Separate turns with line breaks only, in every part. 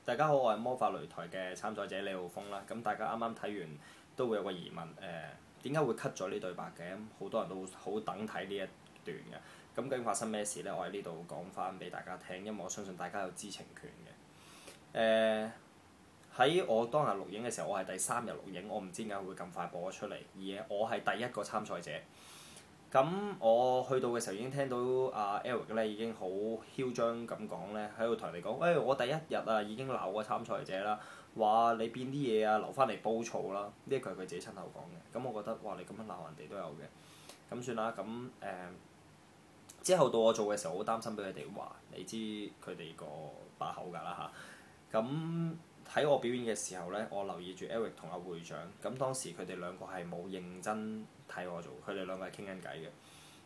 大家好，我係魔法擂台嘅參賽者李浩峰啦。咁大家啱啱睇完都會有個疑問，點解會 cut 咗呢對白嘅？好多人都好等睇呢一段嘅。咁究竟發生咩事呢？我喺呢度講翻俾大家聽，因為我相信大家有知情權嘅。喺我當日錄影嘅時候，我係第3日錄影，我唔知點解會咁快播咗出嚟，而我係第一個參賽者。咁我去到嘅時候已經聽到阿 Eric 咧已經好囂張咁講咧，喺度同人哋講：我第一日啊已經鬧過參賽者啦，話你變啲嘢啊留翻嚟煲嘈啦。呢一句係佢自己親口講嘅。咁我覺得哇，你咁樣鬧人哋都有嘅。咁算啦。咁之後到我做嘅時候，好擔心俾佢哋話，你知佢哋個把口㗎啦嚇。咁喺我表演嘅時候咧，我留意住 Eric 同阿會長。咁當時佢哋兩個係冇認真睇我做，佢哋兩個係傾緊偈嘅。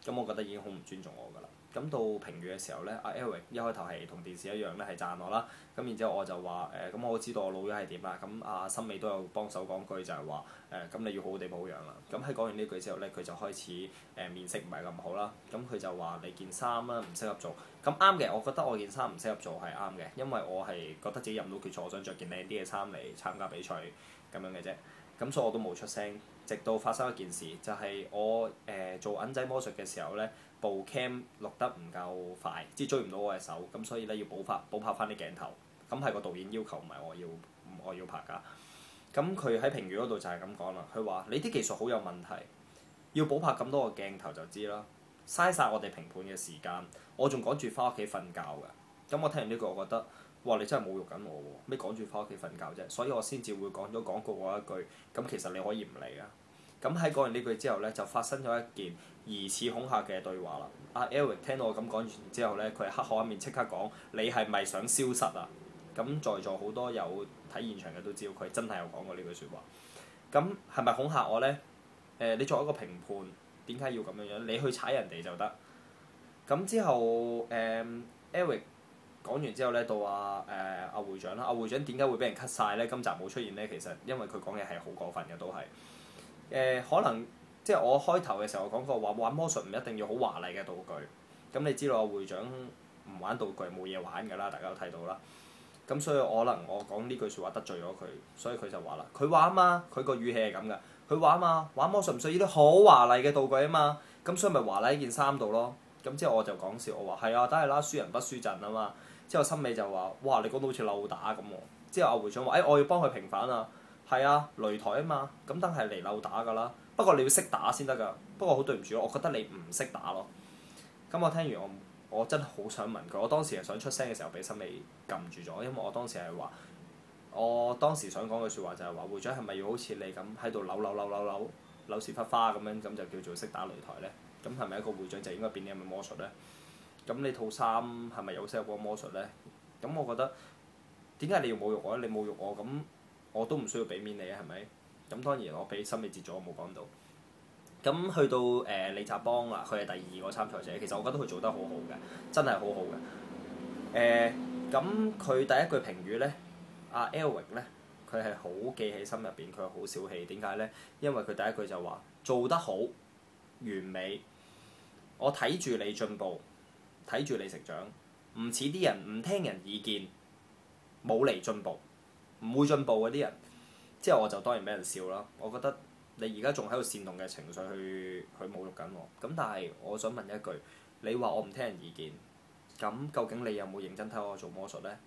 咁我覺得已經好唔尊重我㗎啦。咁到評語嘅時候咧，阿 Eric 一開頭係同電視一樣咧係讚我啦。咁然之後我就話咁我知道我老咗係點啦。咁阿森美都有幫手講句就係話咁你要好好地保養啦。咁喺講完呢句之後咧，佢就開始面色唔係咁好啦。咁佢就話你件衫啦唔適合做。咁啱嘅，我覺得我件衫唔適合做係啱嘅，因為我係覺得自己入唔到決賽，我想着件靚啲嘅衫嚟參加比賽咁樣嘅啫。咁所以我都冇出聲，直到發生一件事，就係我做銀仔魔術嘅時候咧，部 cam 錄得唔夠快，即係追唔到我嘅手，咁所以咧要補拍翻啲鏡頭。咁係個導演要求，唔係我要拍㗎。咁佢喺評語嗰度就係咁講啦，佢話你啲技術好有問題，要補拍咁多個鏡頭就知啦，嘥晒我哋評判嘅時間，我仲趕住翻屋企瞓覺㗎。咁我聽完呢句，我覺得哇，你真係侮辱緊我喎！咩趕住翻屋企瞓覺啫？所以我先至會講咗廣告嗰一句。咁其實你可以唔嚟啊。咁喺講完呢句之後咧，就發生咗一件疑似恐嚇嘅對話啦。阿 Eric 聽到我咁講完之後咧，佢係黑口一面即刻講：你係咪想消失啊？咁在座好多有睇現場嘅都知道佢真係有講過呢句説話。咁係咪恐嚇我咧？你作為一個評判，點解要咁樣樣？你去踩人哋就得。咁之後Eric 講完之後咧，到阿會長啦。阿會長點解會俾人 cut 晒咧？今集冇出現咧，其實因為佢講嘢係好過分嘅，都係。可能即係我開頭嘅時候講過話，玩魔術唔一定要好華麗嘅道具。咁你知道阿會長唔玩道具冇嘢玩㗎啦，大家都睇到啦。咁所以可能我講呢句説話得罪咗佢，所以佢就話啦：佢話啊嘛，佢個語氣係咁㗎。佢話啊嘛，玩魔術唔需要啲好華麗嘅道具啊嘛。咁所以咪華麗喺件衫度咯。咁之後我就講笑，我話係啊，梗係啦，輸人不輸陣啊嘛。之後森美就話：哇，你講到好似漏打咁喎。之後阿會長話：我要幫佢平反啊。係啊，擂台啊嘛，咁梗係嚟漏打㗎啦。不過你要識打先得㗎。不過好對唔住，我覺得你唔識打咯。咁我聽完我真係好想問佢，我當時係想出聲嘅時候俾森美撳住咗，因為我當時係話，我當時想講嘅説話就係話，會長係咪要好似你咁喺度扭時忽花咁樣，咁就叫做識打擂台咧？咁係咪一個會長就應該變啲咁嘅魔術咧？咁你套衫係咪有適合嗰個魔術咧？咁我覺得點解你要侮辱我咧？你侮辱我咁，我都唔需要俾面你啊，係咪？咁當然我俾森美截咗，我冇講到。咁去到李澤邦啦，佢係第2個參賽者，其實我覺得佢做得好好嘅，真係好好嘅。咁佢第一句評語咧，阿 Eric 咧，佢係好記喺心入邊，佢係好小氣。點解咧？因為佢第一句就話做得好，完美。我睇住你進步，睇住你成長，唔似啲人唔聽人意見，冇嚟進步，唔會進步嗰啲人。之後我就當然俾人笑啦。我覺得你而家仲喺度煽動嘅情緒去侮辱緊我。咁但係我想問一句，你話我唔聽人意見，咁究竟你有冇認真睇我做魔術咧？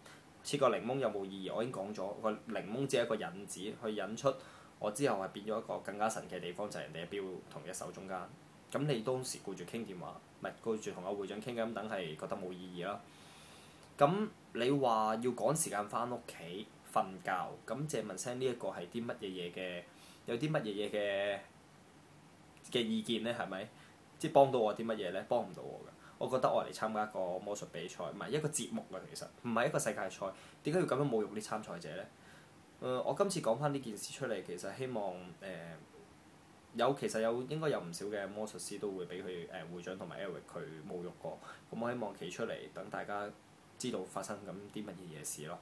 切個檸檬有冇意義？我已經講咗，個檸檬只係一個引子，去引出我之後係變咗一個更加神奇嘅地方，就係人哋嘅錶同隻手中間。咁你當時顧住傾電話，唔係顧住同阿會長傾緊，等係覺得冇意義啦。咁你話要趕時間翻屋企瞓覺，咁借問聲呢一個係啲乜嘢嘢嘅？有啲乜嘢嘢嘅意見咧？係咪？即係幫到我啲乜嘢咧？幫唔到我㗎。我覺得我嚟參加一個魔術比賽，唔係一個節目㗎，其實唔係一個世界賽。點解要咁樣侮辱啲參賽者咧？我今次講翻呢件事出嚟，其實希望其實應該有唔少嘅魔術師都會俾佢會長同埋 Eric 佢侮辱過。咁我希望企出嚟等大家知道發生緊啲乜嘢嘢事咯。